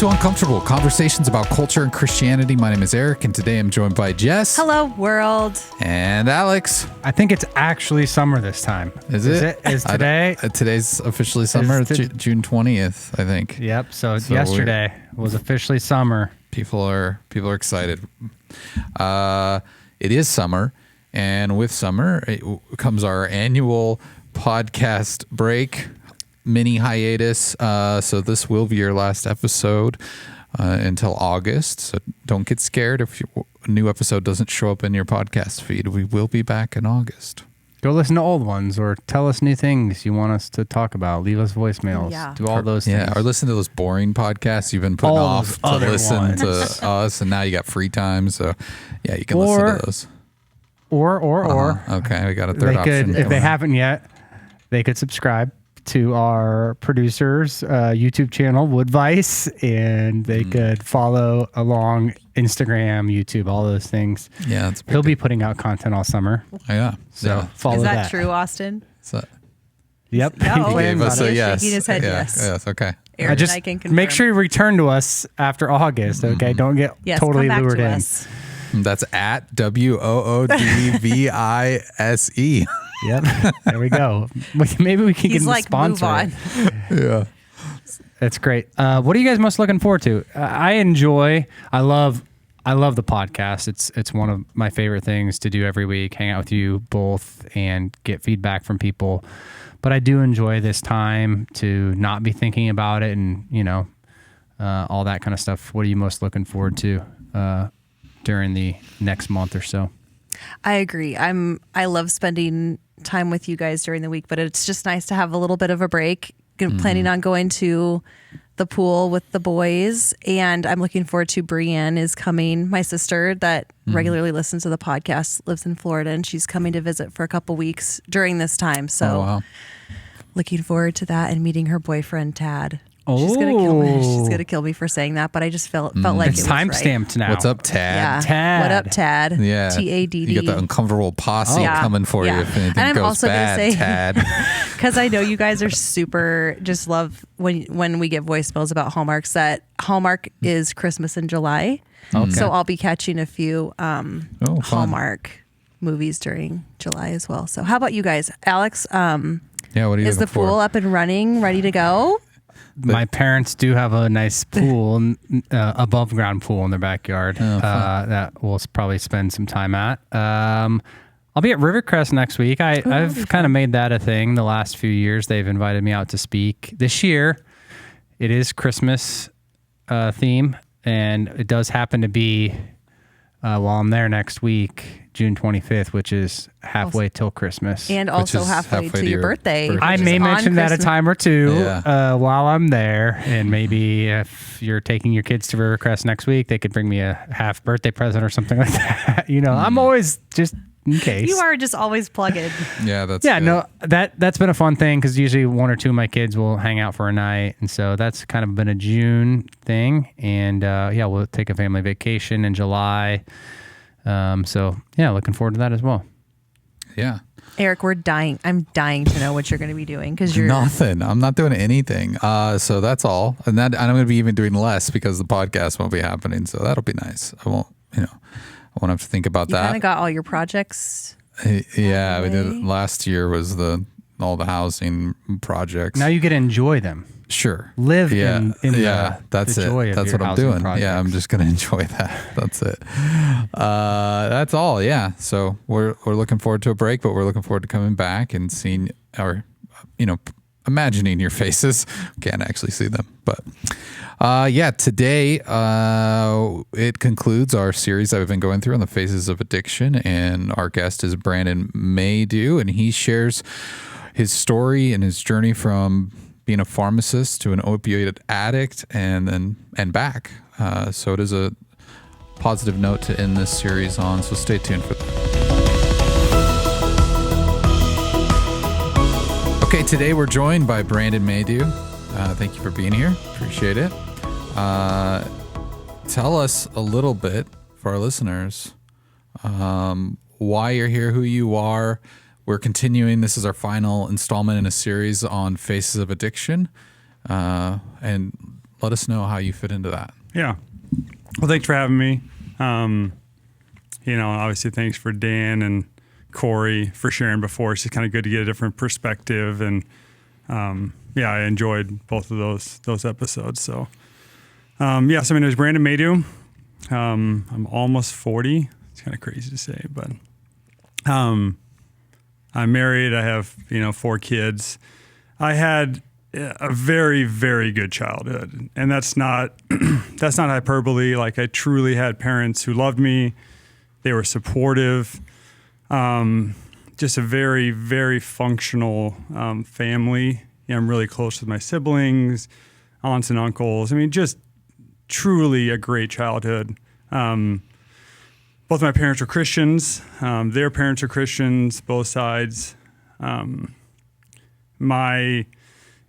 to Uncomfortable, conversations about culture and Christianity. My name is Eric, and today I'm joined by Jess. Hello, world. And Alex. I think it's actually summer this time. Is it? Is today? Today's officially summer, June 20th, I think. Yep, so yesterday was officially summer. People are excited. It is summer, and with summer comes our annual podcast break. Mini hiatus, so this will be your last episode until August. So don't get scared if a new episode doesn't show up in your podcast feed. We will be back in August. Go listen to old ones, or tell us new things you want us to talk about. Leave us voicemails. Yeah. Do all those things. Yeah, or listen to those boring podcasts you've been putting All off to other listen ones. to us, and now you got free time. So yeah, you can listen to those. Or okay, we got a third option. If they haven't yet, they could subscribe to our producer's YouTube channel, Woodvice, and they could follow along Instagram, YouTube, all those things. Yeah, that's he'll be putting out content all summer. Yeah, so follow Is that. that true, Austin? Yep. No, he gave us a yes. Shaking his head yes. Yes, okay. Aaron and I can confirm. Make sure you return to us after August, okay? Don't get totally come back lured to in. us. That's at WOODVISE. Yep. There we go. Maybe we can He's get him like, to sponsor move on. it. Yeah. That's great. What are you guys most looking forward to? I love the podcast. It's one of my favorite things to do every week, hang out with you both and get feedback from people. But I do enjoy this time to not be thinking about it and, all that kind of stuff. What are you most looking forward to during the next month or so? I agree. I love spending time with you guys during the week, but it's just nice to have a little bit of a break. Planning on going to the pool with the boys, and I'm looking forward to Brienne is coming. My sister that regularly listens to the podcast lives in Florida, and she's coming to visit for a couple weeks during this time. So looking forward to that and meeting her boyfriend, Tad. She's gonna kill me. She's gonna kill me for saying that, but I just felt like it's it was time right. stamped now. What's up, Tad? Yeah. Tad. What up, Tad? Yeah. TADD. You got the uncomfortable posse coming for you if anything and I'm goes also bad, gonna say, Tad. because I know you guys are super, just love when we get voicemails about Hallmarks, that Hallmark is Christmas in July. Okay. So I'll be catching a few fun. Hallmark movies during July as well. So how about you guys? Alex, Yeah, what are you is the looking pool for? up and running, ready to go? My parents do have a nice pool, above ground pool in their backyard that we'll probably spend some time at. I'll be at Rivercrest next week. I've kind of made that a thing the last few years. They've invited me out to speak. This year, it is Christmas theme, and it does happen to be while I'm there next week, June 25th, which is halfway till Christmas. And also halfway to your birthday. I may mention that a time or two while I'm there. And maybe if you're taking your kids to Rivercrest next week, they could bring me a half birthday present or something like that. I'm always just in case. You are just always plugging. Yeah, that's yeah. good. No, that's been a fun thing because usually one or two of my kids will hang out for a night, and so that's kind of been a June thing. And we'll take a family vacation in July. So yeah, looking forward to that as well. Yeah. Eric, I'm dying to know what you're going to be doing because you're nothing. I'm not doing anything. So that's all. And I'm going to be even doing less because the podcast won't be happening. So that'll be nice. I won't have to think about you that. kind of got all your projects. Yeah, we did. Last year was all the housing projects. Now you get to enjoy them. Sure. Live in that's the joy it. of That's your what I'm housing doing. projects. Yeah, I'm just going to enjoy that. That's it. That's all. Yeah. So we're looking forward to a break, but we're looking forward to coming back and seeing imagining your faces. Can't actually see them, but today it concludes our series that we've been going through on the phases of addiction, and our guest is Brandon Maydew, and he shares his story and his journey from being a pharmacist to an opioid addict and back. So it is a positive note to end this series on, so stay tuned for that. Okay, today we're joined by Brandon Maydew. Thank you for being here. Appreciate it. Tell us a little bit for our listeners why you're here, who you are. We're continuing. This is our final installment in a series on Faces of Addiction. And let us know how you fit into that. Yeah. Well, thanks for having me. Obviously thanks for Dan and Corey for sharing before. It's just kind of good to get a different perspective. And I enjoyed both of those episodes. So, so my name is Brandon Maydew. I'm almost 40. It's kind of crazy to say, but I'm married. I have, 4 kids. I had a very, very good childhood, and that's not hyperbole. Like, I truly had parents who loved me. They were supportive. Just a very, very functional family. I'm really close with my siblings, aunts and uncles. I mean, just truly a great childhood. Both my parents were Christians. Their parents are Christians, both sides.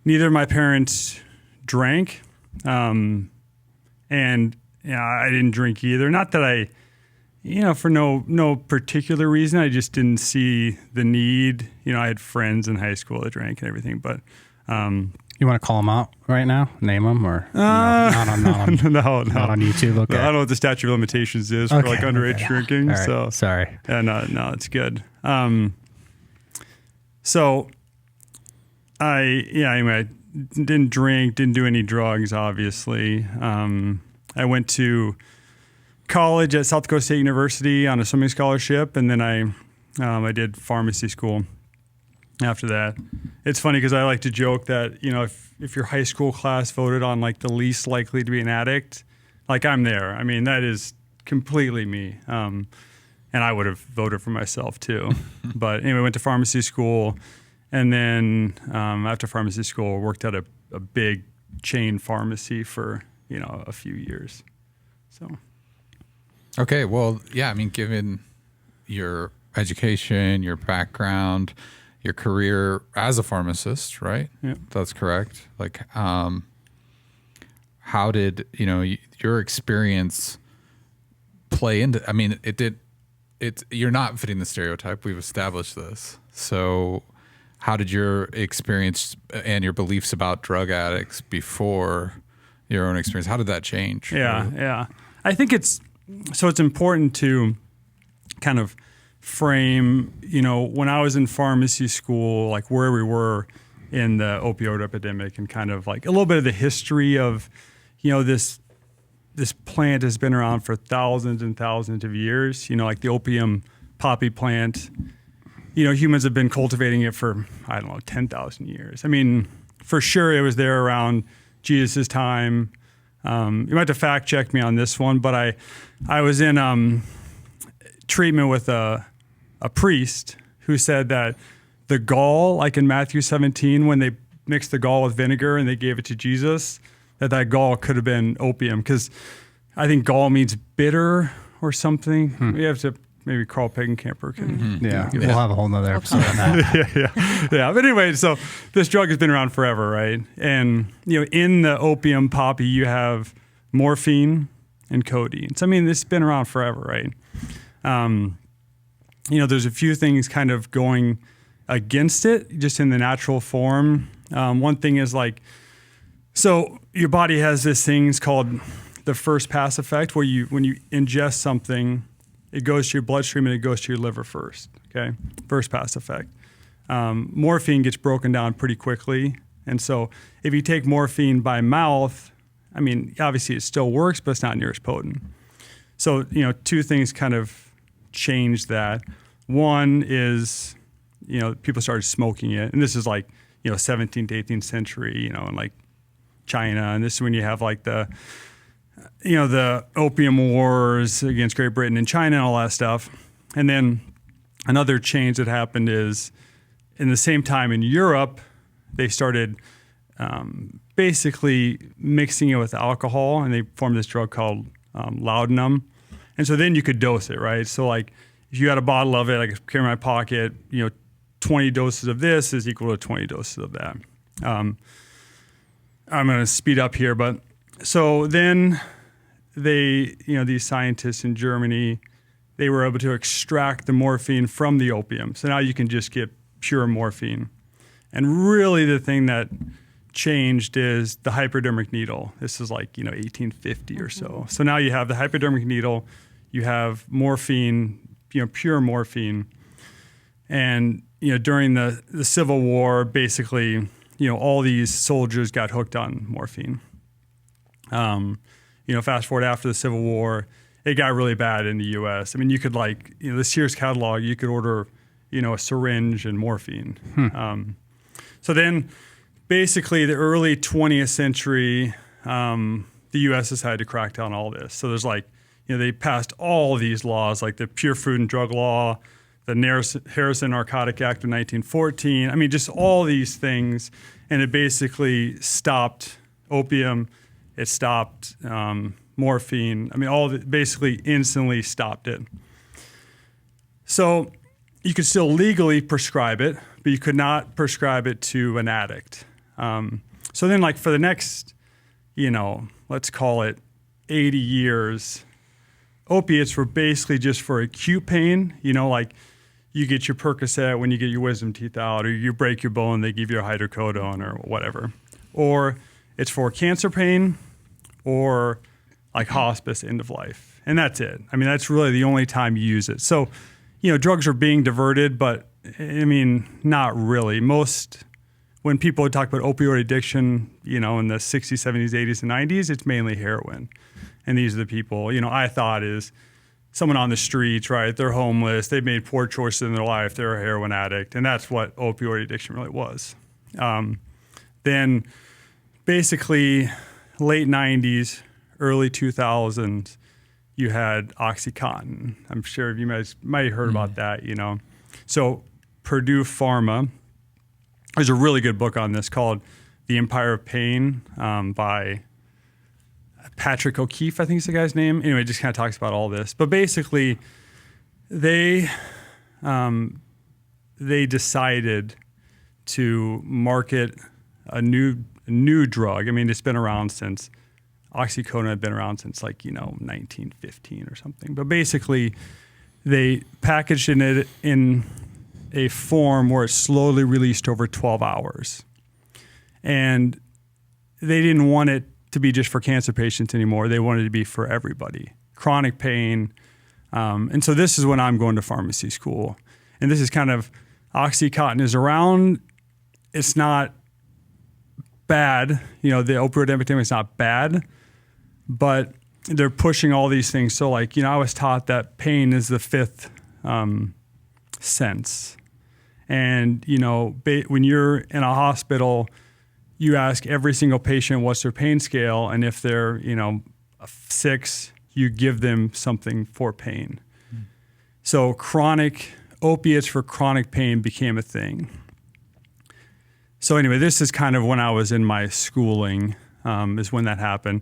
Neither of my parents drank, and I didn't drink either. Not that I, for no particular reason. I just didn't see the need. I had friends in high school that drank and everything, but you want to call them out right now? Name them or not on YouTube? Okay. I don't know what the statute of limitations is for underage drinking. Right. So sorry. No, it's good. Anyway, I didn't drink, didn't do any drugs, obviously. I went to college at South Dakota State University on a swimming scholarship, and then I did pharmacy school after that. It's funny because I like to joke that, if your high school class voted on like the least likely to be an addict, like I'm there. I mean, that is completely me. And I would have voted for myself too. But anyway, went to pharmacy school. And then after pharmacy school, worked at a big chain pharmacy for, a few years. So. Okay. Well, yeah, I mean, given your education, your background, your career as a pharmacist, right? Yeah. That's correct. Like, how did, your experience play into, I mean, you're not fitting the stereotype. We've established this. So how did your experience and your beliefs about drug addicts before your own experience, how did that change? Yeah. I think it's important to kind of frame, when I was in pharmacy school, like where we were in the opioid epidemic and kind of like a little bit of the history of, this plant has been around for thousands and thousands of years, like the opium poppy plant. Humans have been cultivating it for, 10,000 years. I mean, for sure it was there around Jesus' time. You might have to fact check me on this one, but I was in treatment with a priest who said that the gall, like in Matthew 17, when they mixed the gall with vinegar and they gave it to Jesus, that gall could have been opium, because I think gall means bitter or something. We have to. Maybe Carl Pagencamper can. We'll have a whole nother episode on that. Yeah. But anyway, so this drug has been around forever, right? And, in the opium poppy, you have morphine and codeine. So, I mean, this has been around forever, right? There's a few things kind of going against it, just in the natural form. One thing is so your body has this thing called the first pass effect, where when you ingest something, it goes to your bloodstream and it goes to your liver first, okay? First pass effect. Morphine gets broken down pretty quickly. And so if you take morphine by mouth, I mean, obviously it still works, but it's not near as potent. So, 2 things kind of changed that. One is, people started smoking it. And this is 17th to 18th century, in China. And this is when you have the opium wars against Great Britain and China and all that stuff. And then another change that happened is in the same time in Europe, they started basically mixing it with alcohol, and they formed this drug called laudanum. And so then you could dose it, right? So if you had a bottle of it, I could carry in my pocket, 20 doses of this is equal to 20 doses of that. I'm going to speed up here, but so then these scientists in Germany, they were able to extract the morphine from the opium. So now you can just get pure morphine. And really the thing that changed is the hypodermic needle. This is like, 1850 or so. So now you have the hypodermic needle, you have morphine, pure morphine. And, during the Civil War, basically, all these soldiers got hooked on morphine. Fast forward after the Civil War, it got really bad in the U.S. I mean, you could the Sears catalog, you could order, a syringe and morphine. So then basically the early 20th century, the U.S. decided to crack down on all this. So there's they passed all these laws, like the Pure Food and Drug Law, the Harrison Narcotic Act of 1914. I mean, just all these things. And it basically stopped opium. It stopped morphine. I mean, all of it basically instantly stopped it. So you could still legally prescribe it, but you could not prescribe it to an addict. So then for the next, let's call it 80 years, opiates were basically just for acute pain, you get your Percocet when you get your wisdom teeth out, or you break your bone, they give you a hydrocodone or whatever. Or it's for cancer pain or hospice, end of life. And that's it. I mean, that's really the only time you use it. So, drugs are being diverted, but I mean, not really. When people talk about opioid addiction, in the 60s, 70s, 80s, and 90s, it's mainly heroin. And these are the people, I thought is someone on the streets, right? They're homeless. They've made poor choices in their life. They're a heroin addict. And that's what opioid addiction really was. Then basically late 90s, early 2000s, you had OxyContin. I'm sure you might have heard about that, So Purdue Pharma, there's a really good book on this called The Empire of Pain by Patrick O'Keefe, I think is the guy's name. Anyway, it just kind of talks about all this. But basically, they decided to market a new drug. I mean, it's been around since oxycodone had been around since 1915 or something. But basically, they packaged it in a form where it's slowly released over 12 hours. And they didn't want it to be just for cancer patients anymore. They wanted it to be for everybody. Chronic pain. And so this is when I'm going to pharmacy school. And this is kind of, OxyContin is around. It's not bad. The opioid epidemic is not bad. But they're pushing all these things. So I was taught that pain is the fifth sense. And, when you're in a hospital, you ask every single patient what's their pain scale, and if they're, a 6, you give them something for pain. So opiates for chronic pain became a thing. So anyway, this is kind of when I was in my schooling, is when that happened.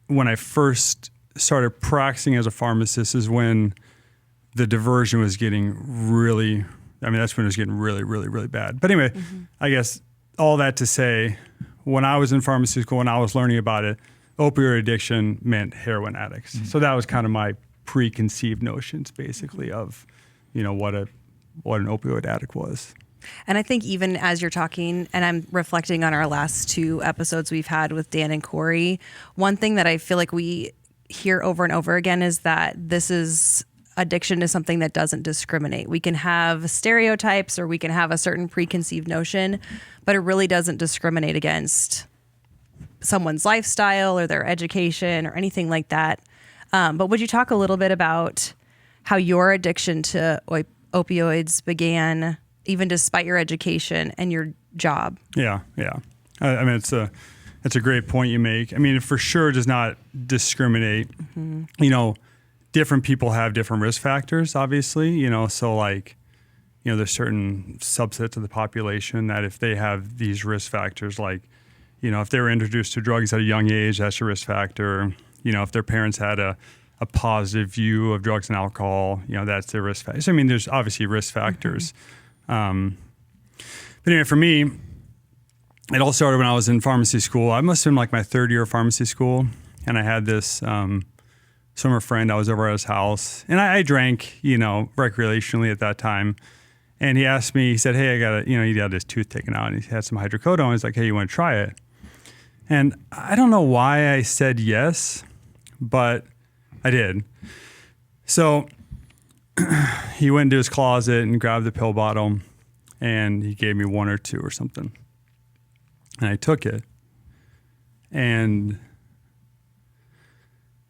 When I first started practicing as a pharmacist is when the diversion was getting really, that's when it was getting really, really, really bad. But anyway, I guess all that to say, when I was in pharmacy school and I was learning about it, opioid addiction meant heroin addicts. So that was kind of my preconceived notions, basically, of, what an opioid addict was. And I think even as you're talking, and I'm reflecting on our last 2 episodes we've had with Dan and Corey, one thing that I feel like we hear over and over again is that addiction is something that doesn't discriminate. We can have stereotypes or we can have a certain preconceived notion, but it really doesn't discriminate against someone's lifestyle or their education or anything like that. But would you talk a little bit about how your addiction to opioids began, even despite your education and your job? Yeah. It's a great point you make. It for sure does not discriminate. Different people have different risk factors, obviously, so there's certain subsets of the population that if they have these risk factors, if they were introduced to drugs at a young age, that's a risk factor. If their parents had a positive view of drugs and alcohol, that's their risk factor. So, there's obviously risk factors. But anyway, for me, it all started when I was in pharmacy school. I must have been my 3rd year of pharmacy school, and I had this summer friend. I was over at his house, and I drank, recreationally at that time. And he asked me, he said, hey, he got his tooth taken out and he had some hydrocodone. He's like, hey, you want to try it? And I don't know why I said yes, but I did. So he went into his closet and grabbed the pill bottle and he gave me 1 or 2 or something. And I took it. And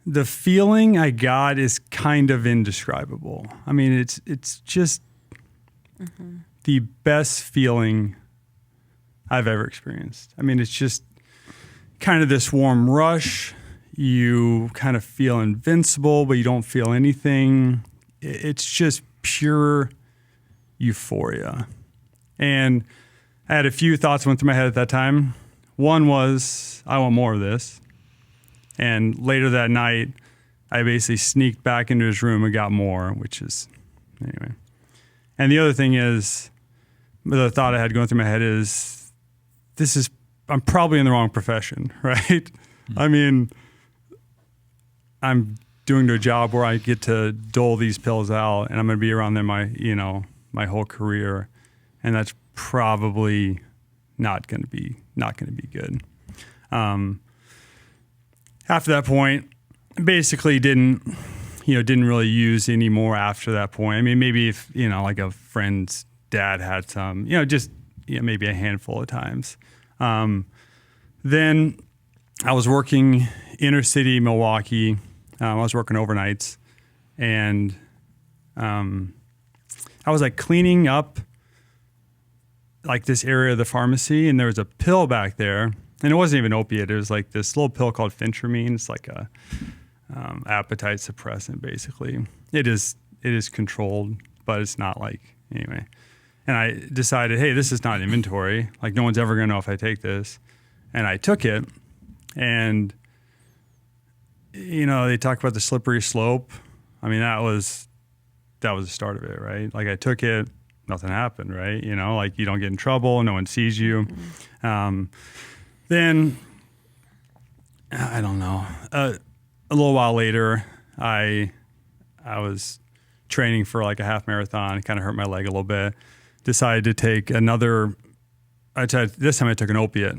the feeling I got is kind of indescribable. I mean, it's just the best feeling I've ever experienced. I mean, it's just kind of this warm rush. You kind of feel invincible, but you don't feel anything. It's just pure euphoria. And I had a few thoughts went through my head at that time. One was, I want more of this. And later that night, I basically sneaked back into his room and got more, which is, anyway. And the other thing is, the thought I had going through my head is, I'm probably in the wrong profession, right? Mm-hmm. I mean, I'm doing a job where I get to dole these pills out and I'm going to be around them my whole career. And that's probably not going to be good. After that point, basically didn't really use any more after that point. I mean, maybe if, like a friend's dad had some, maybe a handful of times. Then I was working inner city Milwaukee. I was working overnights and I was like cleaning up like this area of the pharmacy and there was a pill back there. And it wasn't even opiate. It was like this little pill called phentermine. It's like a appetite suppressant, basically. It is controlled, but it's not like, anyway. And I decided, hey, this is not inventory. Like, no one's ever going to know if I take this. And I took it. And, they talk about the slippery slope. I mean, that was the start of it, right? Like, I took it, nothing happened, right? Like, you don't get in trouble, no one sees you. Then, I don't know, a little while later, I was training for like a half marathon, kind of hurt my leg a little bit, decided to take this time I took an opiate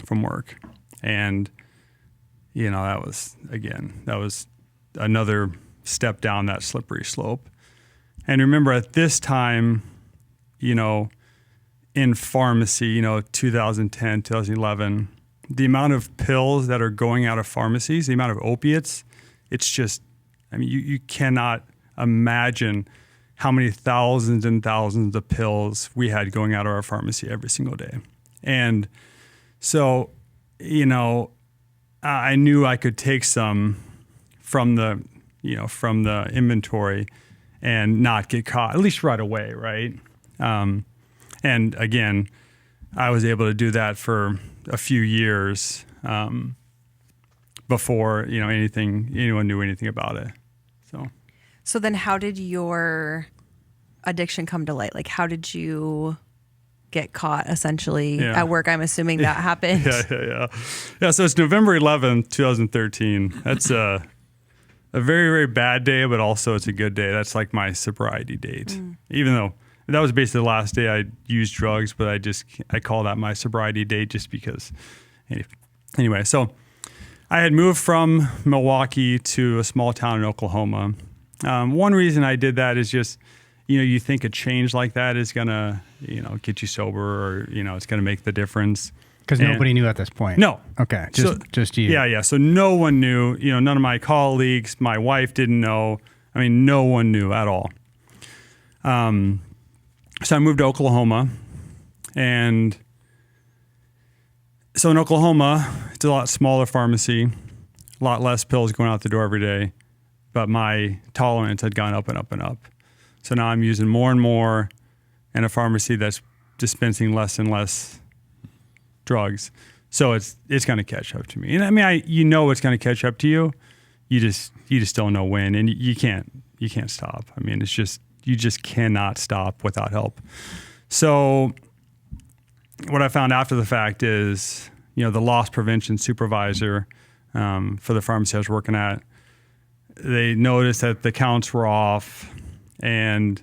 from work. And, that was another step down that slippery slope. And remember at this time, in pharmacy, 2010, 2011, the amount of pills that are going out of pharmacies, the amount of opiates, it's just, I mean, you cannot imagine how many thousands and thousands of pills we had going out of our pharmacy every single day. And so, I knew I could take some from the inventory and not get caught, at least right away, right? And again, I was able to do that for a few years before anyone knew anything about it. So then, how did your addiction come to light? Like, how did you get caught? Essentially, at work, I'm assuming that happened. Yeah. So it's November 11th, 2013. That's a very, very bad day, but also it's a good day. That's like my sobriety date, even though. That was basically the last day I used drugs, but I call that my sobriety date just because. Anyway, so I had moved from Milwaukee to a small town in Oklahoma. One reason I did that is just, you think a change like that is going to, get you sober or, it's going to make the difference. Because nobody knew at this point. No. Okay. Just you. Yeah. So no one knew, none of my colleagues, my wife didn't know. I mean, no one knew at all. So I moved to Oklahoma, and so in Oklahoma, it's a lot smaller pharmacy, a lot less pills going out the door every day, but my tolerance had gone up and up and up. So now I'm using more and more in a pharmacy that's dispensing less and less drugs. So it's going to catch up to me. And I mean, it's going to catch up to you. You just don't know when, and you can't stop. I mean, you just cannot stop without help. So what I found after the fact is, the loss prevention supervisor for the pharmacy I was working at, they noticed that the counts were off and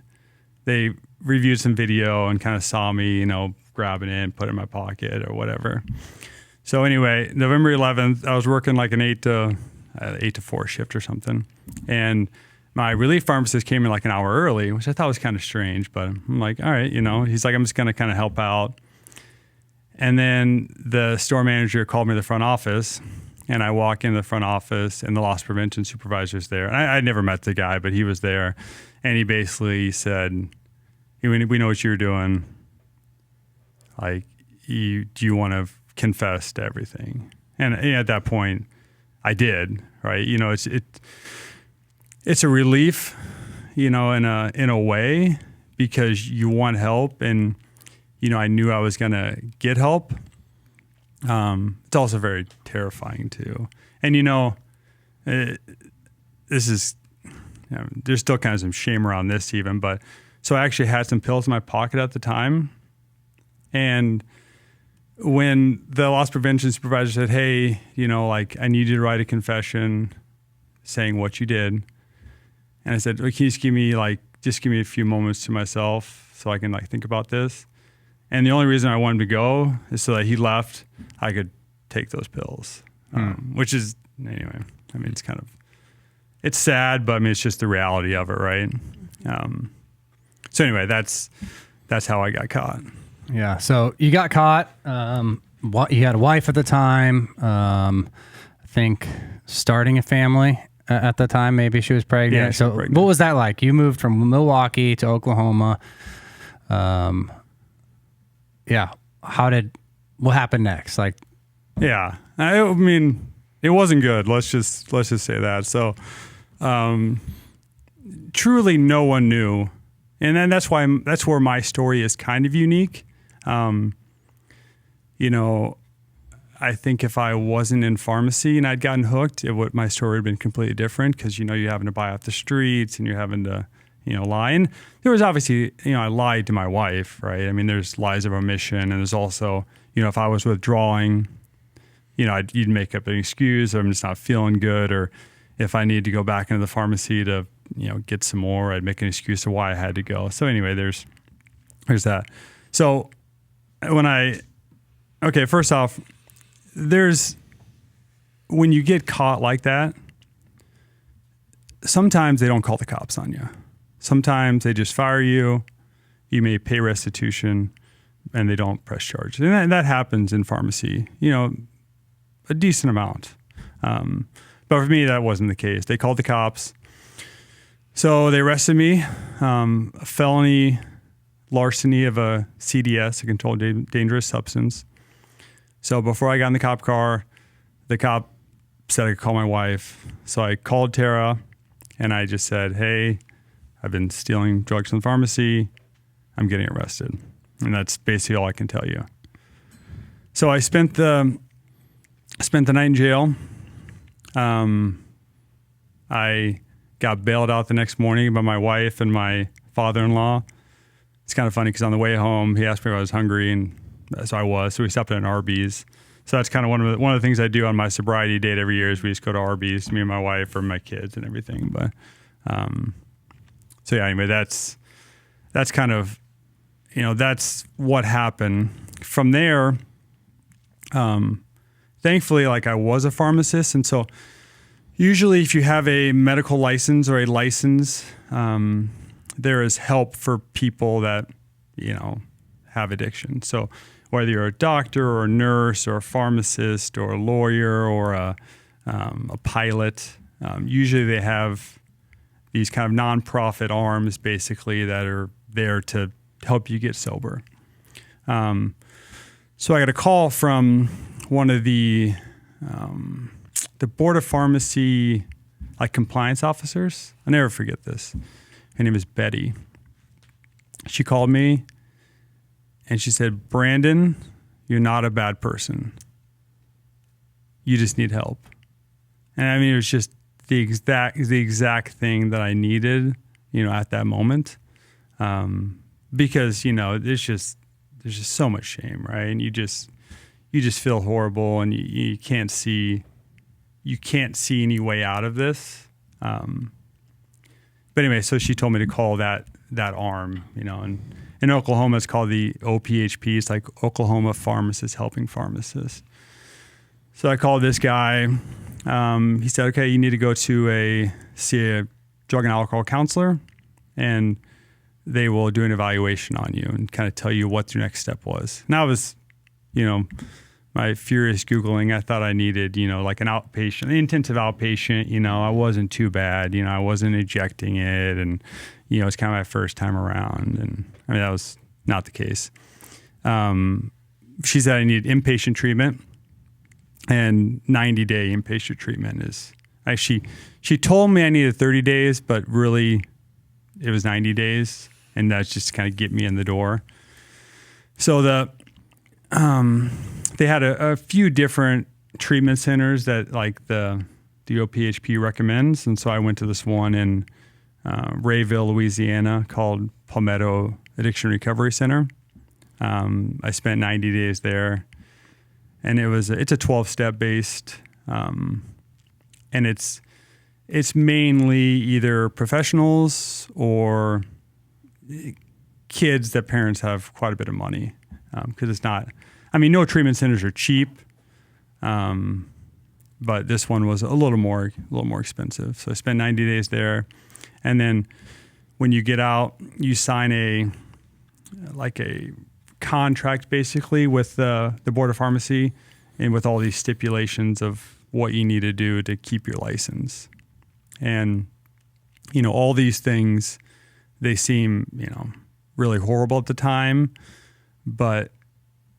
they reviewed some video and kind of saw me, grabbing it, put it in my pocket or whatever. So anyway, November 11th, I was working like an 8 to 4 shift or something. And my relief pharmacist came in like an hour early, which I thought was kind of strange, but I'm like, all right, he's like, I'm just going to kind of help out. And then the store manager called me to the front office, and I walk into the front office and the loss prevention supervisor's there. And I'd never met the guy, but he was there. And he basically said, we know what you're doing. Like, do you want to confess to everything? And at that point, I did, right? It's a relief, in a way, because you want help, and I knew I was gonna get help. It's also very terrifying too, and this is there's still kind of some shame around this even, but so I actually had some pills in my pocket at the time, and when the loss prevention supervisor said, hey, I need you to write a confession saying what you did. And I said, well, can you just give me a few moments to myself so I can think about this? And the only reason I wanted to go is so that he left, I could take those pills, which is, anyway, it's sad, but it's just the reality of it, right? So anyway, that's how I got caught. Yeah. So you got caught. You had a wife at the time. I think starting a family at the time. Maybe she was pregnant. Yeah, she was pregnant. What was that like? You moved from Milwaukee to Oklahoma. Yeah. What happened next? Yeah. It wasn't good. Let's just say that. So, truly no one knew. And then that's where my story is kind of unique. I think if I wasn't in pharmacy and I'd gotten hooked, my story would have been completely different, because, you're having to buy off the streets and you're having to, lie. And there was obviously, I lied to my wife, right? There's lies of omission, and there's also, if I was withdrawing, you'd make up an excuse, or I'm just not feeling good, or if I needed to go back into the pharmacy to, get some more, I'd make an excuse of why I had to go. So anyway, there's that. So first off, when you get caught like that, sometimes they don't call the cops on you. Sometimes they just fire you. You may pay restitution, and they don't press charges. And that happens in pharmacy, a decent amount. But for me, that wasn't the case. They called the cops. So they arrested me, a felony larceny of a CDS, a controlled dangerous substance. So before I got in the cop car, the cop said I could call my wife. So I called Tara, and I just said, hey, I've been stealing drugs from the pharmacy. I'm getting arrested. And that's basically all I can tell you. So I spent the night in jail. I got bailed out the next morning by my wife and my father-in-law. It's kind of funny because on the way home, he asked me if I was hungry, and so I was. So we stopped at an Arby's. So that's kind of one of the things I do on my sobriety date every year is we just go to Arby's, me and my wife or my kids and everything. But so yeah, anyway, that's kind of, that's what happened. From there, thankfully, I was a pharmacist, and so usually if you have a medical license or a license, there is help for people that, have addiction. So whether you're a doctor or a nurse or a pharmacist or a lawyer or a pilot, usually they have these kind of nonprofit arms basically that are there to help you get sober. So I got a call from one of the Board of Pharmacy compliance officers. I'll never forget this. Her name is Betty. She called me and she said, Brandon, you're not a bad person. You just need help. And it was just the exact thing that I needed, at that moment. Because, there's just so much shame, right? And you just feel horrible, and you can't see any way out of this. But anyway, so she told me to call that that arm, and in Oklahoma, it's called the OPHP. It's like Oklahoma Pharmacist Helping Pharmacists. So I called this guy. He said, okay, you need to go to see a drug and alcohol counselor, and they will do an evaluation on you and kind of tell you what your next step was. And I was, my furious Googling, I thought I needed, like an intensive outpatient, I wasn't too bad, I wasn't ejecting it. And, it's kind of my first time around. And I mean, that was not the case. She said I needed inpatient treatment, and 90-day inpatient treatment is actually, she told me I needed 30 days, but really it was 90 days. And that's just to kind of get me in the door. So they had a few different treatment centers that like the OPHP recommends. And so I went to this one in Rayville, Louisiana called Palmetto Addiction Recovery Center. I spent 90 days there, and it's a 12-step based, and it's mainly either professionals or kids that parents have quite a bit of money, because it's not. I mean, no treatment centers are cheap, but this one was a little more expensive. So I spent 90 days there, and then when you get out, you sign a contract basically with the Board of Pharmacy, and with all these stipulations of what you need to do to keep your license, and all these things, they seem really horrible at the time, but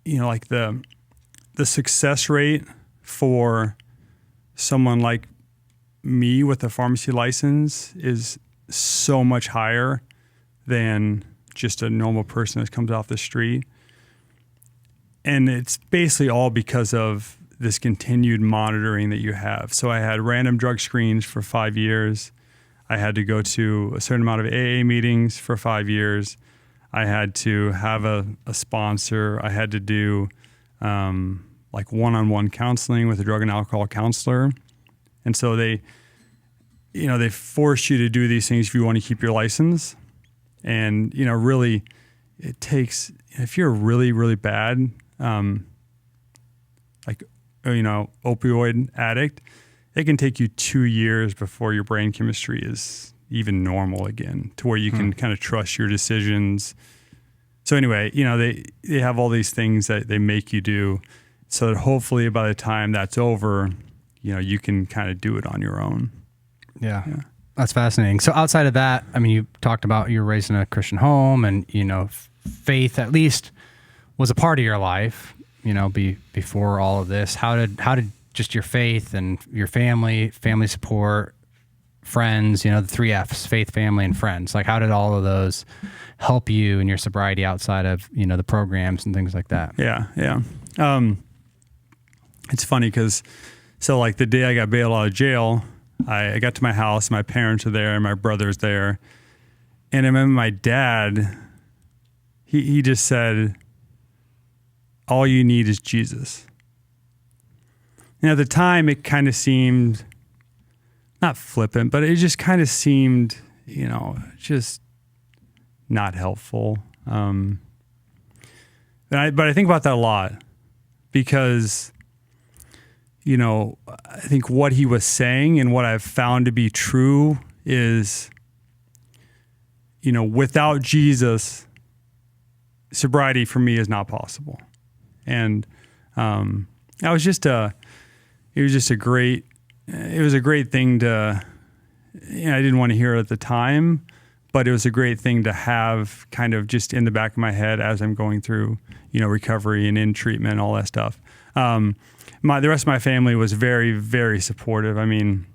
like the success rate for someone like me with a pharmacy license is so much higher than just a normal person that comes off the street. And it's basically all because of this continued monitoring that you have. So I had random drug screens for 5 years. I had to go to a certain amount of AA meetings for 5 years. I had to have a sponsor. I had to do like one-on-one counseling with a drug and alcohol counselor. And so they force you to do these things if you want to keep your license. And, really it takes, if you're really, really bad, opioid addict, it can take you 2 years before your brain chemistry is even normal again, to where you can kind of trust your decisions. So anyway, they have all these things that they make you do, so that hopefully by the time that's over, you can kind of do it on your own. Yeah. That's fascinating. So outside of that, I mean, you talked about you were raised in a Christian home, and, faith at least was a part of your life, before all of this. How did just your faith and your family support, friends, the 3 F's, faith, family, and friends, like how did all of those help you in your sobriety outside of, the programs and things like that? Yeah. It's funny because, so like the day I got bailed out of jail, I got to my house, my parents are there, my brother's there. And I remember my dad, he just said, all you need is Jesus. And at the time, it kind of seemed, not flippant, but it just kind of seemed, just not helpful. But I think about that a lot, because, I think what he was saying and what I've found to be true is, without Jesus, sobriety for me is not possible. And it was a great thing to, I didn't want to hear it at the time, but it was a great thing to have kind of just in the back of my head as I'm going through, recovery and in treatment and all that stuff. The rest of my family was very, very supportive. I mean,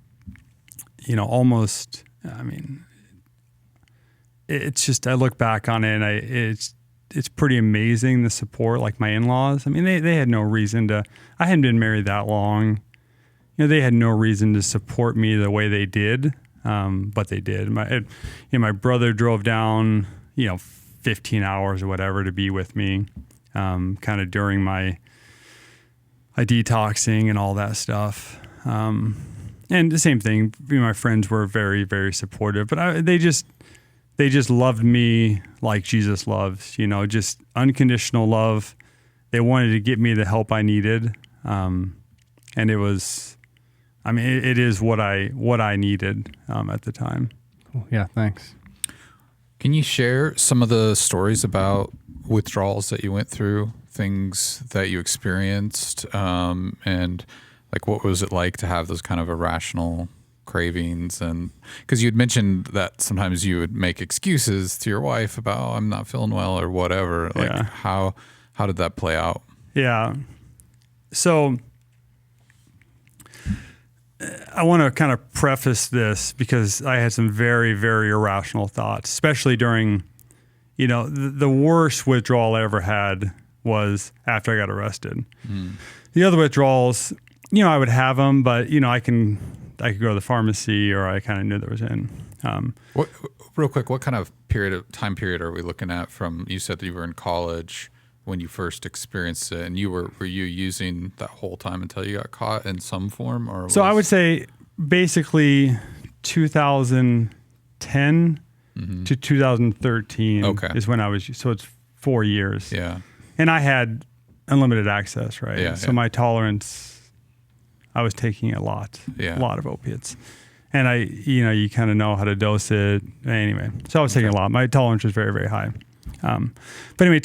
it's just, I look back on it, and it's pretty amazing, the support, like my in-laws. I mean, they had no reason to, I hadn't been married that long. They had no reason to support me the way they did, but they did. My brother drove down, 15 hours or whatever to be with me, kind of during my detoxing and all that stuff. And the same thing, my friends were very, very supportive, but they they just loved me like Jesus loves, just unconditional love. They wanted to get me the help I needed. And it was, it is what I needed at the time. Cool. Yeah, thanks. Can you share some of the stories about withdrawals that you went through, things that you experienced, and like what was it like to have those kind of irrational cravings? And because you'd mentioned that sometimes you would make excuses to your wife about, oh, I'm not feeling well or whatever. Like how did that play out? Yeah. So I want to kind of preface this because I had some very, very irrational thoughts, especially during, the worst withdrawal I ever had was after I got arrested. The other withdrawals, I would have them, but I could go to the pharmacy, or I kind of knew there was in. Real quick, what kind of time period are we looking at from, you said that you were in college when you first experienced it, and were you using that whole time until you got caught in some form? Or so I would say basically 2010 to 2013 is when I was, so it's 4 years. Yeah. And I had unlimited access, right? Yeah, so my tolerance, I was taking a lot of opiates. And you kind of know how to dose it. Anyway, so I was taking a lot. My tolerance was very, very high. But anyway,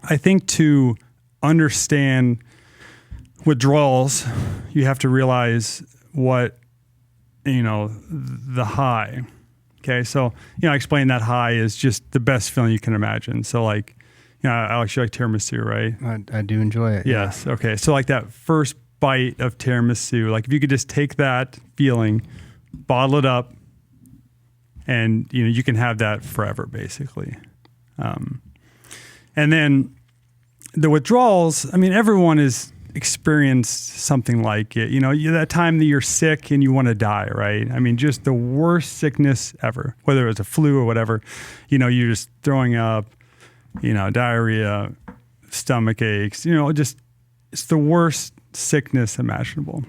I think to understand withdrawals, you have to realize what, the high. Okay. So, I explained that high is just the best feeling you can imagine. So like, Alex, you like tiramisu, right? I do enjoy it. Yes. Yeah. Okay. So like that first bite of tiramisu, like if you could just take that feeling, bottle it up, and, you can have that forever basically. And then the withdrawals, everyone has experienced something like it. That time that you're sick and you want to die, right? just the worst sickness ever, whether it's a flu or whatever, you're just throwing up, diarrhea, stomach aches, it's the worst sickness imaginable.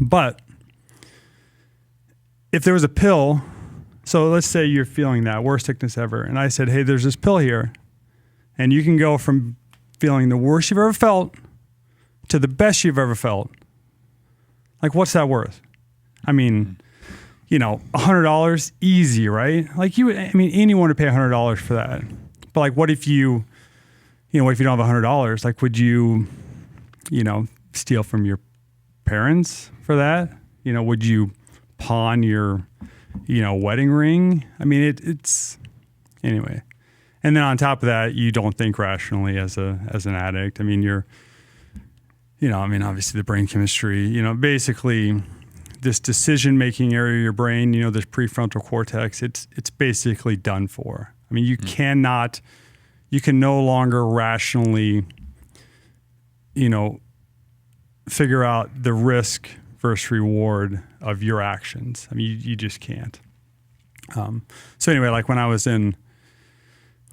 But if there was a pill, so let's say you're feeling that worst sickness ever, and I said, hey, there's this pill here, and you can go from feeling the worst you've ever felt to the best you've ever felt. Like, what's that worth? $100 easy, right? Like anyone would pay $100 for that. But like, what if you don't have $100? Like, would you, steal from your parents for that? Would you pawn your, wedding ring? It's anyway. And then on top of that, you don't think rationally as an addict. Obviously the brain chemistry, basically this decision-making area of your brain, this prefrontal cortex, it's basically done for. You can no longer rationally, figure out the risk versus reward of your actions. You just can't. So anyway, like when I was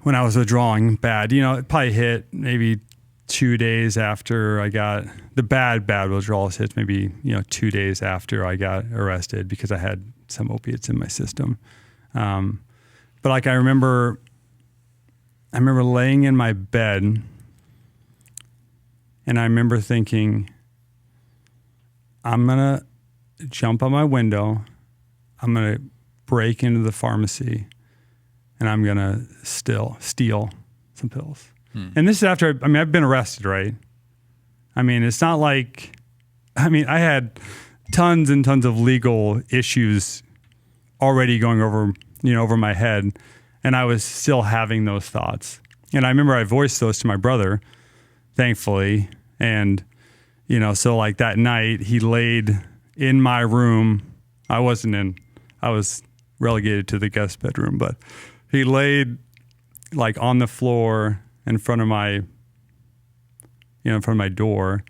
withdrawing bad, it probably hit maybe 2 days after I got the bad withdrawals hits, maybe, 2 days after I got arrested because I had some opiates in my system. But like, I remember laying in my bed and I remember thinking, I'm going to jump on my window. I'm going to break into the pharmacy and I'm going to steal some pills. And this is after, I've been arrested, right? It's not like, I had tons and tons of legal issues already going over my head, and I was still having those thoughts. And I remember I voiced those to my brother, thankfully. And, so like that night he laid in my room. I was relegated to the guest bedroom, but he laid like on the floor in front of my door,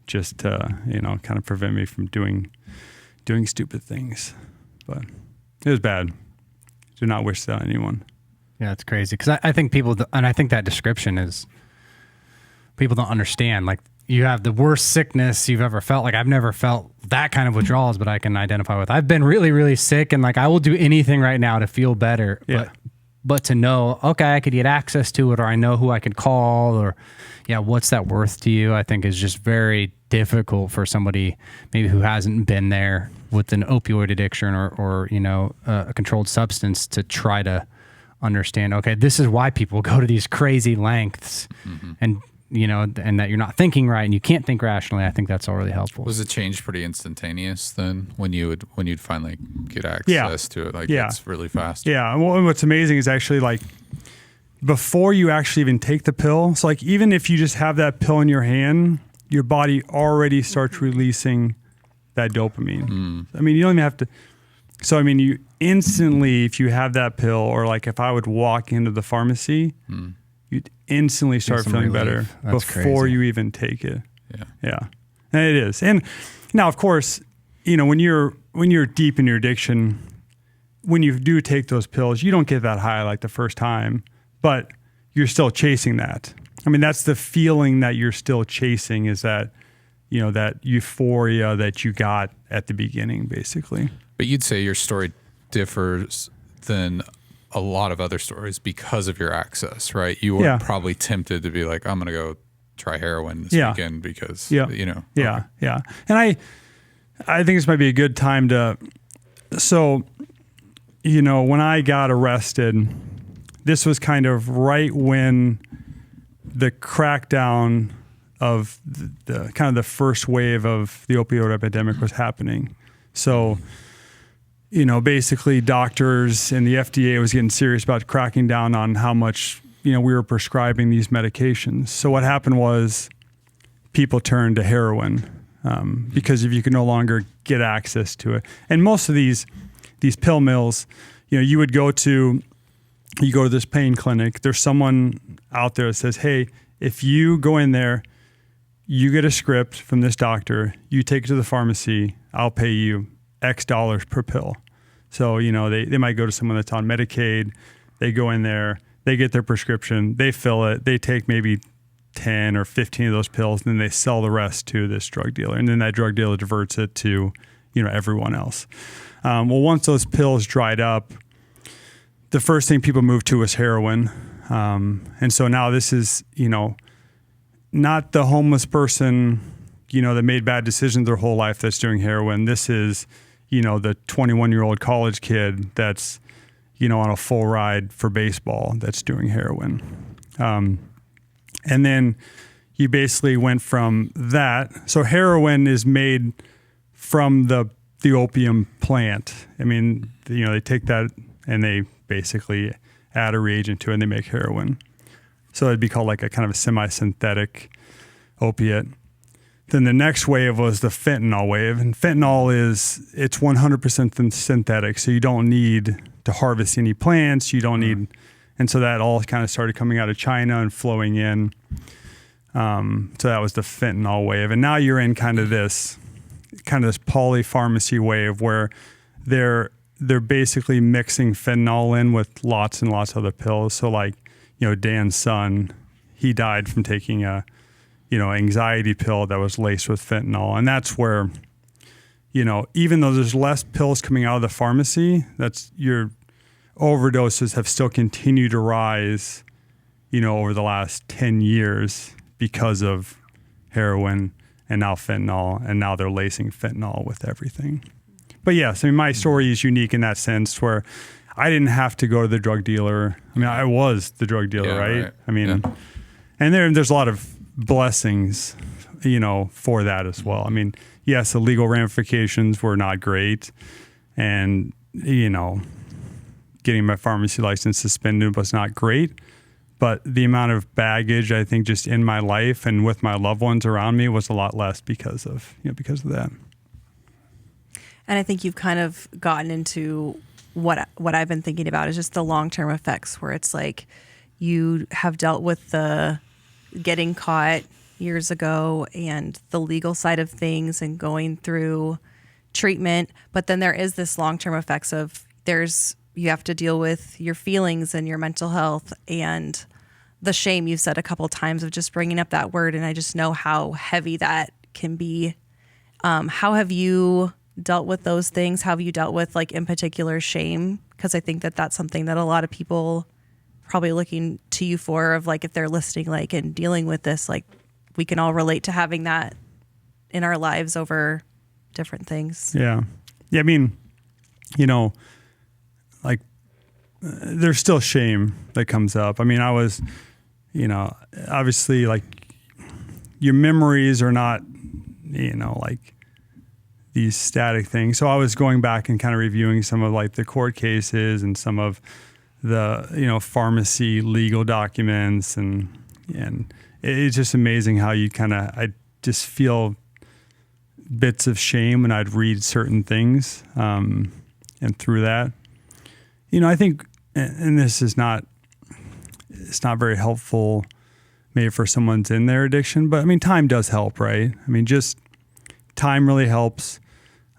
just to, kind of prevent me from doing stupid things. But it was bad. Do not wish that on anyone. Yeah, it's crazy. Because I think and I think that description is, people don't understand. Like, you have the worst sickness you've ever felt. Like I've never felt that kind of withdrawals, but I can identify with. I've been really, really sick, and like I will do anything right now to feel better. Yeah. But to know, okay, I could get access to it, or I know who I could call, or what's that worth to you? I think is just very difficult for somebody maybe who hasn't been there with an opioid addiction or a controlled substance to try to understand, okay, this is why people go to these crazy lengths and that you're not thinking right and you can't think rationally. I think that's all really helpful. Was the change pretty instantaneous then when you'd finally get access to it? Like it's really fast. Yeah. Well, what's amazing is actually like before you actually even take the pill. So like even if you just have that pill in your hand, your body already starts releasing that dopamine. I mean, you don't even have to. So, I mean, you instantly, if you have that pill, or like if I would walk into the pharmacy, you'd instantly start feeling better before you even take it. Yeah. And it is. And now, of course, when you're deep in your addiction, when you do take those pills, you don't get that high like the first time, but you're still chasing that. I mean, that's the feeling that you're still chasing, is that, that euphoria that you got at the beginning, basically. But you'd say your story differs than a lot of other stories because of your access, right? You were probably tempted to be like, I'm going to go try heroin this weekend because, Yeah. And I think this might be a good time to, when I got arrested, this was kind of right when the crackdown of the kind of the first wave of the opioid epidemic was happening. So, basically doctors and the FDA was getting serious about cracking down on how much, we were prescribing these medications. So what happened was people turned to heroin because if you could no longer get access to it. And most of these pill mills, you would go to this pain clinic. There's someone out there that says, hey, if you go in there, you get a script from this doctor, you take it to the pharmacy, I'll pay you X dollars per pill. So, they might go to someone that's on Medicaid, they go in there, they get their prescription, they fill it, they take maybe 10 or 15 of those pills, and then they sell the rest to this drug dealer. And then that drug dealer diverts it to, everyone else. Well, once those pills dried up, the first thing people moved to was heroin. And so now this is, not the homeless person, that made bad decisions their whole life that's doing heroin. This is, the 21-year-old college kid that's, on a full ride for baseball that's doing heroin. And then you basically went from that. So heroin is made from the opium plant. I mean, they take that and they basically add a reagent to it and they make heroin. So it'd be called like a kind of a semi-synthetic opiate. Then the next wave was the fentanyl wave. And fentanyl it's 100% synthetic. So you don't need to harvest any plants. You don't need, and so that all kind of started coming out of China and flowing in. So that was the fentanyl wave. And now you're in kind of this polypharmacy wave where they're basically mixing fentanyl in with lots and lots of other pills. So like, Dan's son, he died from taking a, anxiety pill that was laced with fentanyl. And that's where, even though there's less pills coming out of the pharmacy, that's your overdoses have still continued to rise, over the last 10 years because of heroin and now fentanyl, and now they're lacing fentanyl with everything. But yes, I mean, my story is unique in that sense where I didn't have to go to the drug dealer. I mean, I was the drug dealer, right? I mean, and there's a lot of blessings, for that as well. I mean, yes, the legal ramifications were not great. And, getting my pharmacy license suspended was not great. But the amount of baggage, I think, just in my life and with my loved ones around me was a lot less because of that. And I think you've kind of gotten into what I've been thinking about is just the long-term effects, where it's like you have dealt with the getting caught years ago and the legal side of things and going through treatment. But then there is this long-term effects of you have to deal with your feelings and your mental health and the shame you've said a couple times of just bringing up that word. And I just know how heavy that can be. How have you dealt with those things? How have you dealt with, like, in particular, shame? Because I think that that's something that a lot of people probably looking to you for, of like, if they're listening, like, and dealing with this, like, we can all relate to having that in our lives over different things. Yeah. I mean, like, there's still shame that comes up. I mean, I was, obviously, like, your memories are not, like these static things. So I was going back and kind of reviewing some of, like, the court cases and some of the, pharmacy legal documents, and it's just amazing how you I just feel bits of shame when I'd read certain things. And through that, I think, and this is it's not very helpful maybe for someone's in their addiction, but I mean, time does help, right? I mean, just time really helps.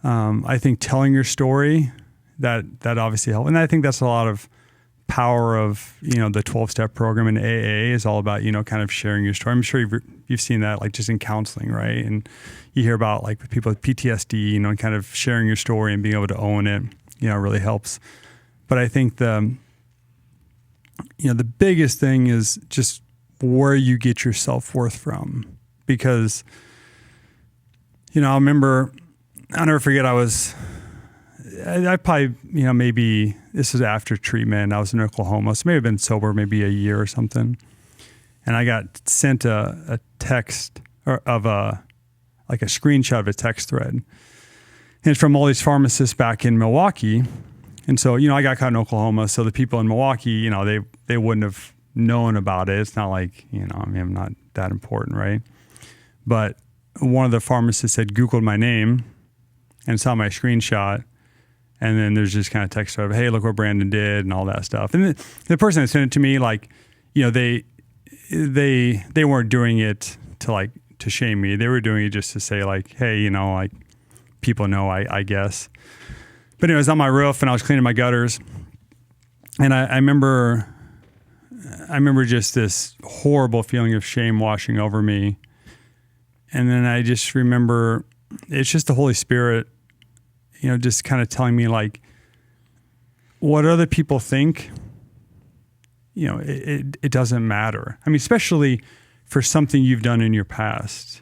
I think telling your story, that obviously helps. And I think that's a lot of power of, the 12-step program in AA is all about, kind of sharing your story. I'm sure you've seen that, like, just in counseling, right? And you hear about, like, people with PTSD, and kind of sharing your story and being able to own it, really helps. But I think the biggest thing is just where you get your self-worth from. Because, I'll never forget, I probably, maybe this was after treatment. I was in Oklahoma, so maybe I've been sober maybe a year or something. And I got sent a text of a screenshot of a text thread. And it's from all these pharmacists back in Milwaukee. And so, I got caught in Oklahoma. So the people in Milwaukee, they wouldn't have known about it. It's not like, I'm not that important, right? But one of the pharmacists had Googled my name and saw my screenshot. And then there's just kind of text of, hey, look what Brandon did and all that stuff. And the person that sent it to me, like, they weren't doing it to shame me. They were doing it just to say, like, hey, like, people know, I guess. But anyway, I was on my roof and I was cleaning my gutters. And I remember just this horrible feeling of shame washing over me. And then I just remember, it's just the Holy Spirit, just kind of telling me, like, what other people think, it doesn't matter. I mean, especially for something you've done in your past.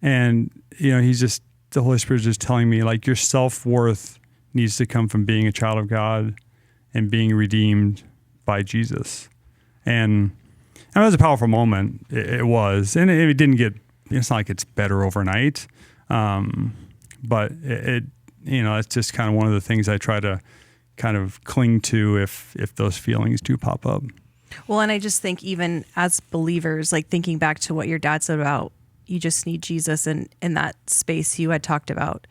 And, the Holy Spirit is just telling me, like, your self-worth needs to come from being a child of God and being redeemed by Jesus. And it was a powerful moment. It was. And it didn't it's not like it's better overnight. But it's just kind of one of the things I try to kind of cling to if those feelings do pop up. Well, and I just think, even as believers, like, thinking back to what your dad said about, you just need Jesus, and in that space you had talked about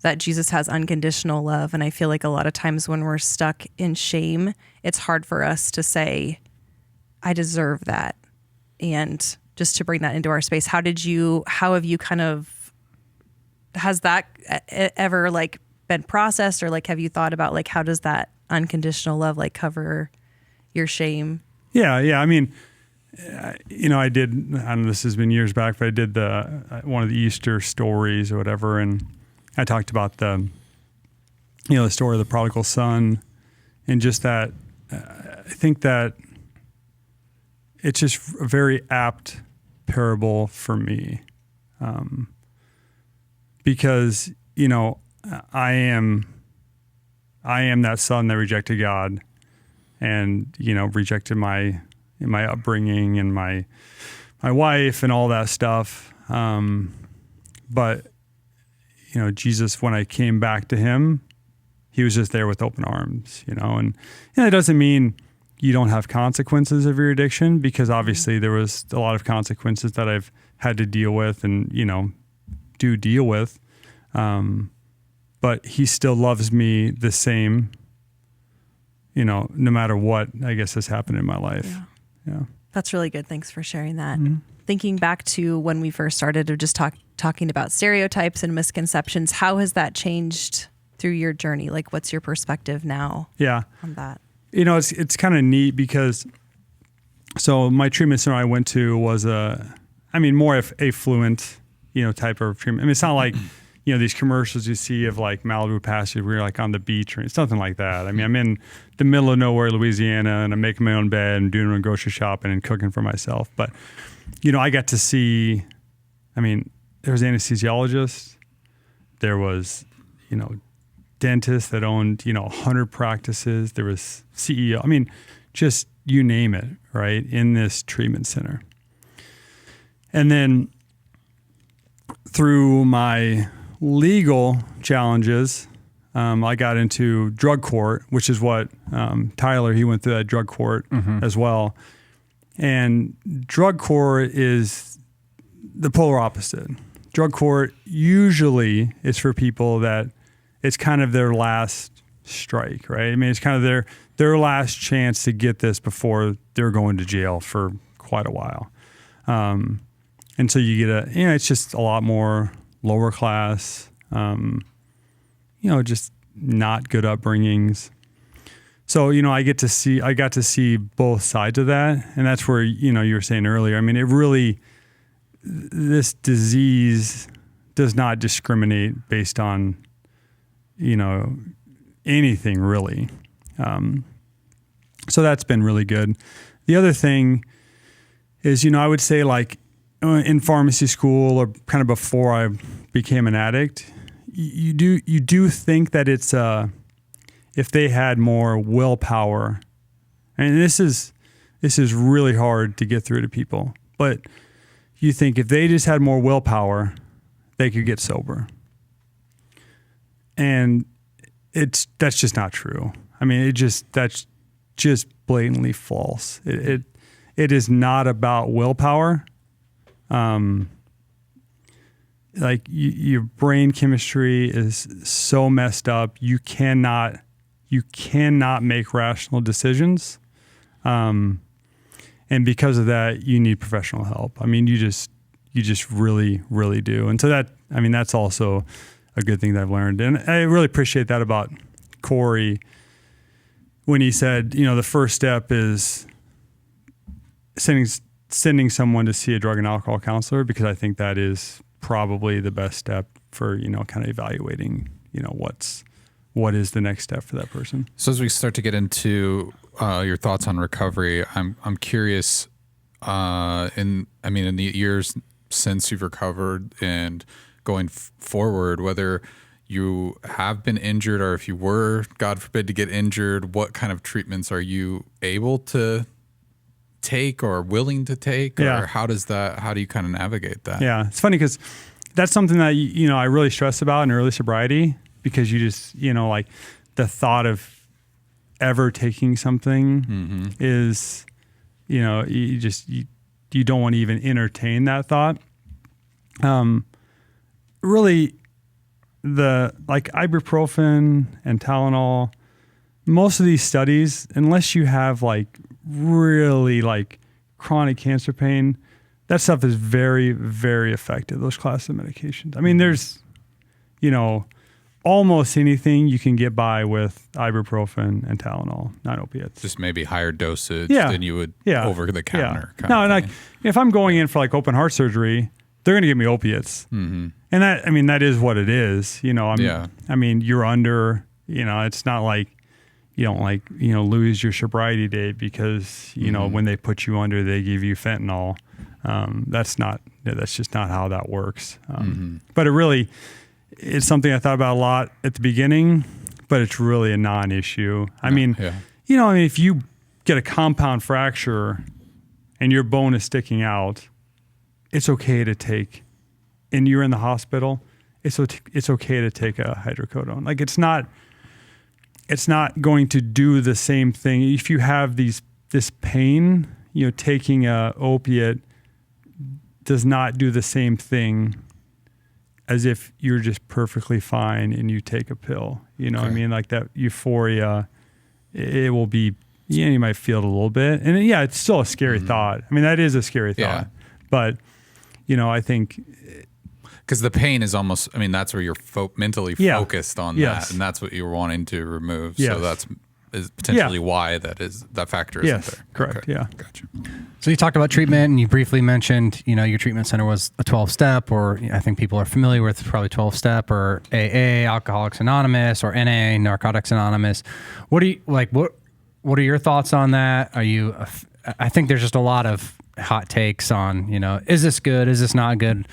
that Jesus has unconditional love. And I feel like a lot of times when we're stuck in shame, it's hard for us to say, I deserve that. And just to bring that into our space, how have you kind of, has that ever, like, been processed, or, like, have you thought about, like, how does that unconditional love, like, cover your shame? Yeah. I mean, I did, I don't know, this has been years back, but I did one of the Easter stories or whatever. And I talked about the story of the prodigal son, and just that, I think that it's just a very apt parable for me. Because, I am that son that rejected God and, rejected my upbringing and my wife and all that stuff. But, Jesus, when I came back to him, he was just there with open arms, and it doesn't mean you don't have consequences of your addiction, because obviously there was a lot of consequences that I've had to deal with and, do deal with. But he still loves me the same, no matter what, I guess, has happened in my life. Yeah. That's really good. Thanks for sharing that. Mm-hmm. Thinking back to when we first started of just talking about stereotypes and misconceptions, how has that changed through your journey? Like, what's your perspective now on that? It's kind of neat because So my treatment center I went to was more affluent, type of treatment. I mean, it's not like, these commercials you see of like Malibu Passage where you're like on the beach, or it's nothing like that. I mean, I'm in the middle of nowhere, Louisiana, and I'm making my own bed and doing my grocery shopping and cooking for myself. But, I got to see, there was anesthesiologists, there was, dentists that owned, 100 practices. There was CEO. Just you name it, right, in this treatment center. And then through my legal challenges, I got into drug court, which is what Tyler, he went through that drug court as well. And drug court is the polar opposite. Drug court usually is for people that it's kind of their last strike, right? It's kind of their last chance to get this before they're going to jail for quite a while. And so you get it's just a lot more lower class, just not good upbringings. So, I got to see both sides of that. And that's where, you were saying earlier, this disease does not discriminate based on, anything really. So that's been really good. The other thing is, I would say like in pharmacy school or kind of before I became an addict, you do think that it's if they had more willpower, and this is really hard to get through to people, but you think if they just had more willpower, they could get sober. And that's just not true. That's just blatantly false. It is not about willpower. Your brain chemistry is so messed up. You cannot make rational decisions. And because of that, you need professional help. You just really, really do. And so that's also a good thing that I've learned. And I really appreciate that about Corey when he said, the first step is sending someone to see a drug and alcohol counselor, because I think that is probably the best step for, kind of evaluating, what is the next step for that person. So as we start to get into your thoughts on recovery, I'm curious in the years since you've recovered and going forward, whether you have been injured or if you were, God forbid, to get injured, what kind of treatments are you able to take or willing to take? Or how do you kind of navigate that? Yeah, it's funny because that's something that, I really stress about in early sobriety, because you just, like the thought of ever taking something is, you don't want to even entertain that thought. Really, the ibuprofen and Tylenol, most of these studies, unless you have really chronic cancer pain, that stuff is very, very effective, those classes of medications. There's, almost anything you can get by with ibuprofen and Tylenol, not opiates. Just maybe higher dosage than you would over the counter. No, and if I'm going in for open heart surgery, they're going to give me opiates. Mm-hmm. And that is what it is. You're under, it's not like you don't lose your sobriety date because, when they put you under, they give you fentanyl. That's just not how that works. But it's something I thought about a lot at the beginning, but it's really a non-issue. If you get a compound fracture and your bone is sticking out, it's okay to take, and you're in the hospital, it's okay to take a hydrocodone. It's not going to do the same thing. If you have this pain, taking a opiate does not do the same thing as if you're just perfectly fine and you take a pill. That euphoria, it will be, you might feel it a little bit. And it's still a scary thought. That is a scary thought. But, I think... Because the pain is that's where you're mentally focused on that. And that's what you're wanting to remove. Yes. So that's is potentially why that factor isn't there. Correct. Okay. Yeah. Gotcha. So you talked about treatment, and you briefly mentioned, your treatment center was a 12-step, or I think people are familiar with probably 12-step or AA, Alcoholics Anonymous, or NA, Narcotics Anonymous. What do you like? What are your thoughts on that? I think there's just a lot of hot takes on, is this good? Is this not good?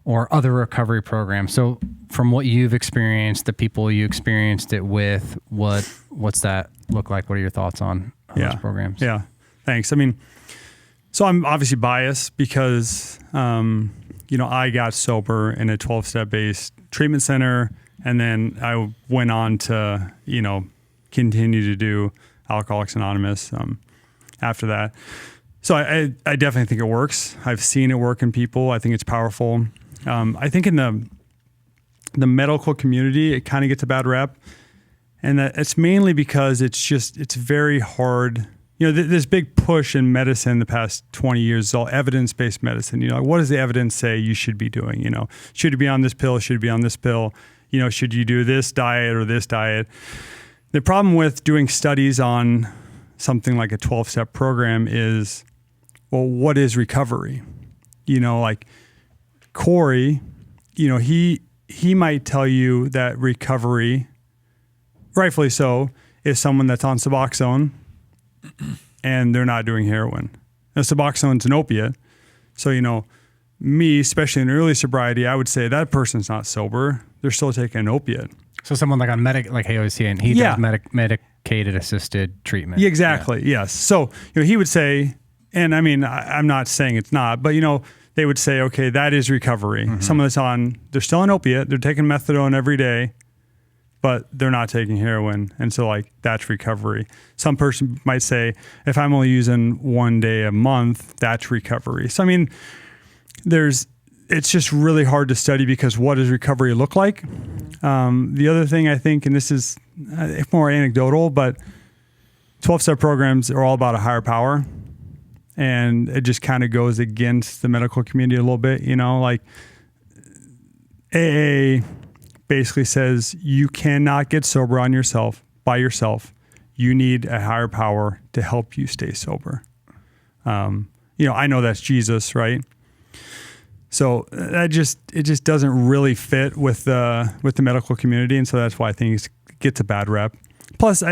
Or other recovery programs. So from what you've experienced, the people you experienced it with, what's that look like? What are your thoughts on those programs? Yeah. Thanks. I mean, so I'm obviously biased because, I got sober in a 12-step based treatment center. And then I went on to, continue to do Alcoholics Anonymous after that. So I definitely think it works. I've seen it work in people. I think it's powerful. I think in the medical community, it kind of gets a bad rep. And that it's mainly because it's very hard. This big push in medicine the past 20 years is all evidence-based medicine. What does the evidence say you should be doing? Should you be on this pill? Should you be on this pill? Should you do this diet or this diet? The problem with doing studies on something like a 12-step program is, well, what is recovery? Like Corey, he might tell you that recovery, rightfully so, is someone that's on Suboxone and they're not doing heroin. Now, Suboxone's an opiate. So, me, especially in early sobriety, I would say that person's not sober. They're still taking an opiate. So someone like on like AOC, he does medicated assisted treatment. Yeah, exactly. Yeah. Yes. So, he would say, and I mean, I'm not saying it's not, but, they would say, okay, that is recovery. Mm-hmm. Someone that's they're still on opiate, they're taking methadone every day, but they're not taking heroin. And so that's recovery. Some person might say, if I'm only using 1 day a month, that's recovery. So, I mean, it's just really hard to study because what does recovery look like? The other thing I think, and this is more anecdotal, but 12-step programs are all about a higher power. And it just kind of goes against the medical community a little bit, like AA basically says you cannot get sober by yourself. You need a higher power to help you stay sober. I know that's Jesus, right? So it just doesn't really fit with the medical community, and so that's why I think it gets a bad rep. Plus,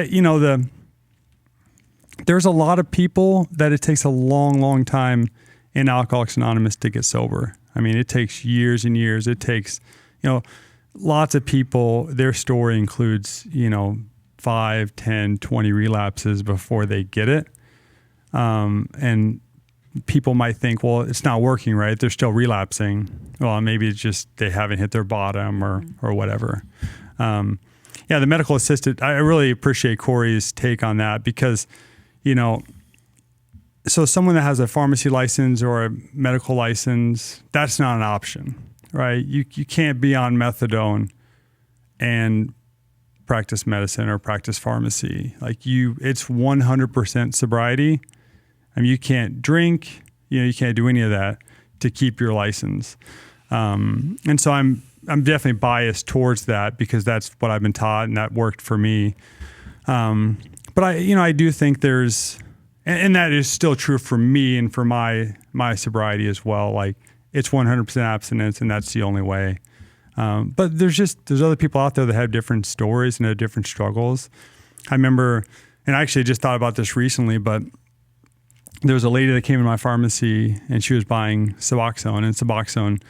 there's a lot of people that it takes a long, long time in Alcoholics Anonymous to get sober. I mean, it takes years and years. It takes, lots of people, their story includes, 5, 10, 20 relapses before they get it. And people might think, well, it's not working, right? They're still relapsing. Well, maybe it's just they haven't hit their bottom or whatever. The medical assisted, I really appreciate Corey's take on that because, so someone that has a pharmacy license or a medical license, that's not an option, right? You can't be on methadone and practice medicine or practice pharmacy. It's 100% sobriety. I mean, you can't drink, you can't do any of that to keep your license. And so I'm definitely biased towards that because that's what I've been taught and that worked for me. But I do think there's, and that is still true for me and for my sobriety as well. It's 100% abstinence and that's the only way. But there's other people out there that have different stories and have different struggles. I remember, and I actually just thought about this recently, but there was a lady that came in my pharmacy and she was buying Suboxone, and Suboxone,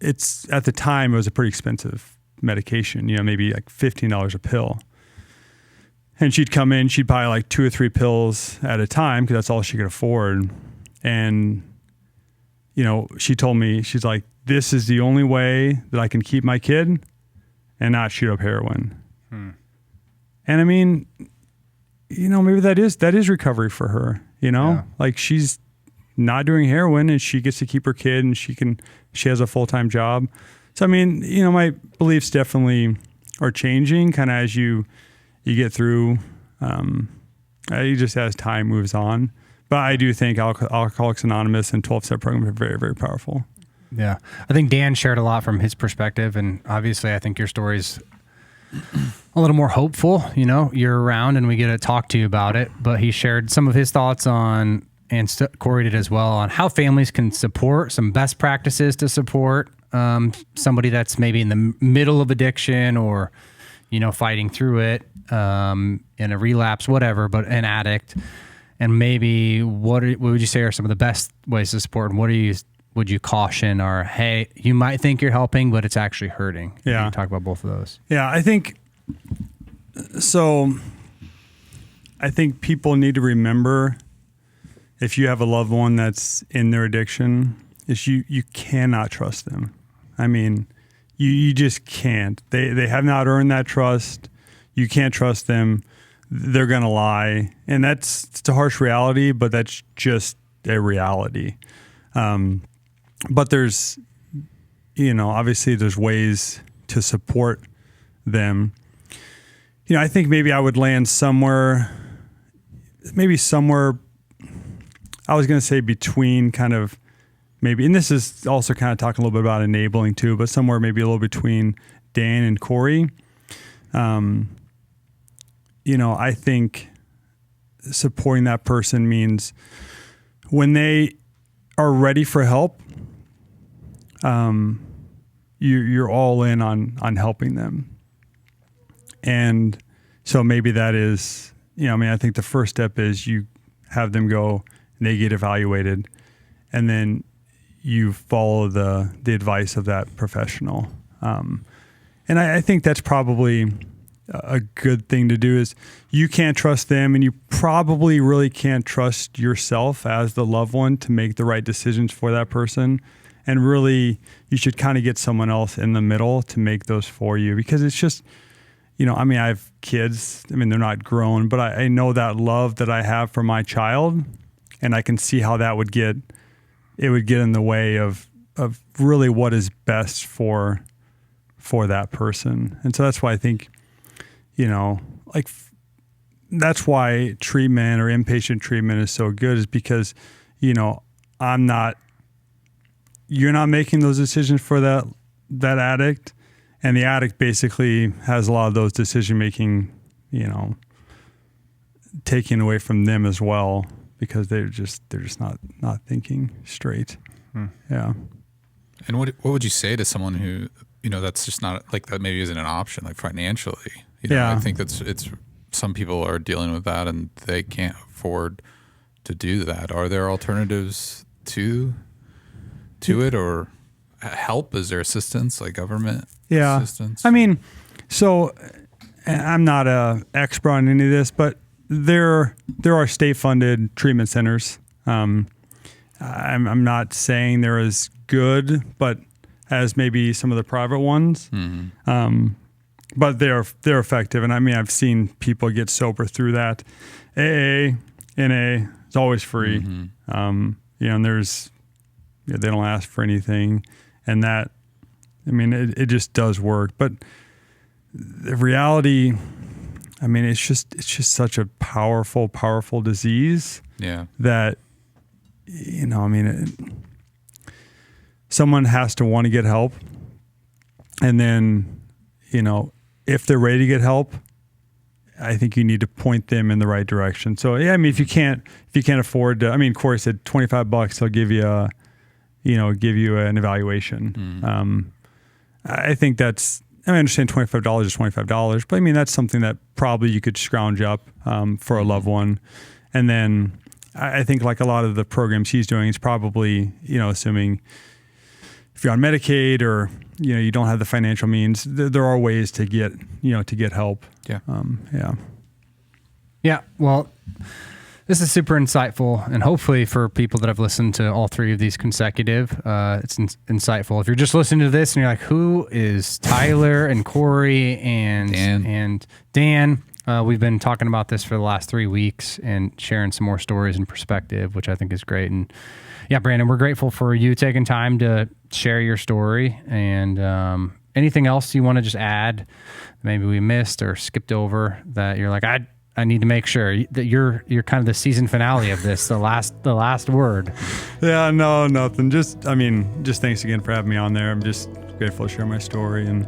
it's at the time it was a pretty expensive medication, maybe $15 a pill. And she'd come in, she'd buy 2 or 3 pills at a time because that's all she could afford. And, she told me, she's like, this is the only way that I can keep my kid and not shoot up heroin. And I mean, maybe that is recovery for her, she's not doing heroin and she gets to keep her kid and she has a full-time job. So, I mean, my beliefs definitely are changing kind of as you get through, just as time moves on. But I do think Alcoholics Anonymous and 12-step program are very, very powerful. Yeah. I think Dan shared a lot from his perspective, and obviously I think your story's a little more hopeful, you're around and we get to talk to you about it. But he shared some of his thoughts on, and Corey did as well, on how families can support, some best practices to support somebody that's maybe in the middle of addiction or, fighting through it, in a relapse, whatever, but an addict. And maybe what would you say are some of the best ways to support, and would you caution, or, hey, you might think you're helping, but it's actually hurting? Yeah. You can talk about both of those. Yeah, I think people need to remember, if you have a loved one that's in their addiction, is you cannot trust them. I mean, you just can't. They have not earned that trust. You can't trust them. They're going to lie. And it's a harsh reality, but that's just a reality. But there's, obviously there's ways to support them. I think maybe I would land somewhere, I was going to say between kind of maybe, and this is also kind of talking a little bit about enabling too, but somewhere maybe a little between Dan and Corey. I think supporting that person means when they are ready for help, you're all in on helping them. And so maybe that is, I think the first step is you have them go and they get evaluated, and then you follow the advice of that professional. And I think that's probably a good thing to do. Is you can't trust them, and you probably really can't trust yourself as the loved one to make the right decisions for that person. And really, you should kind of get someone else in the middle to make those for you, because it's just, I have kids. they're not grown, but I know that love that I have for my child, and I can see how that would get in the way of really what is best for that person. And so that's why I think, that's why treatment or inpatient treatment is so good, is because, you're not making those decisions for that addict, and the addict basically has a lot of those decision making, taken away from them as well, because they're just not thinking straight. Yeah. And what would you say to someone who, that's just not, like, that maybe isn't an option, like financially? I think it's some people are dealing with that and they can't afford to do that. Are there alternatives to it, or help? Is there assistance, like government assistance? So I'm not an expert on any of this, but there are state-funded treatment centers. I'm not saying they're as good, but as maybe some of the private ones. Mm-hmm. But they're effective, and I've seen people get sober through that. AA, NA, it's always free. Mm-hmm. And there's they don't ask for anything, and that it just does work. But the reality, it's just such a powerful disease. Yeah. That someone has to want to get help, and then if they're ready to get help, I think you need to point them in the right direction. So yeah, if you can't afford to, Corey said $25, they'll give you an evaluation. Mm. I think that's, I understand $25 is $25, but that's something that probably you could scrounge up for a loved one. And then I think, like a lot of the programs he's doing, it's probably, assuming if you're on Medicaid or, you don't have the financial means, there are ways to get help. Yeah. Yeah. Well, this is super insightful, and hopefully for people that have listened to all three of these consecutive, it's insightful. If you're just listening to this and you're like, who is Tyler and Corey and Dan? We've been talking about this for the last 3 weeks and sharing some more stories and perspective, which I think is great. And yeah, Brandon, we're grateful for you taking time to share your story. And anything else you want to just add, maybe we missed or skipped over, that you're like, I need to make sure that you're kind of the season finale of this, the last word. Yeah, no, nothing. Just thanks again for having me on there. I'm just grateful to share my story, and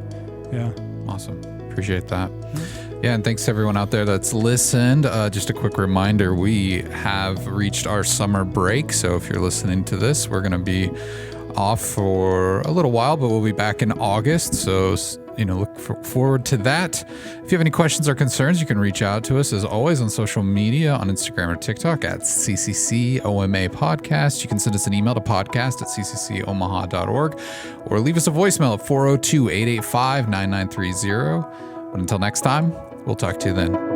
yeah. Awesome. appreciate that. Yeah, and thanks to everyone out there that's listened. Just a quick reminder, we have reached our summer break. So if you're listening to this, we're going to be off for a little while, but we'll be back in August. So, look forward to that. If you have any questions or concerns, you can reach out to us as always on social media, on Instagram or TikTok at CCCOMA Podcast. You can send us an email to podcast@cccomaha.org or leave us a voicemail at 402-885-9930. But until next time, we'll talk to you then.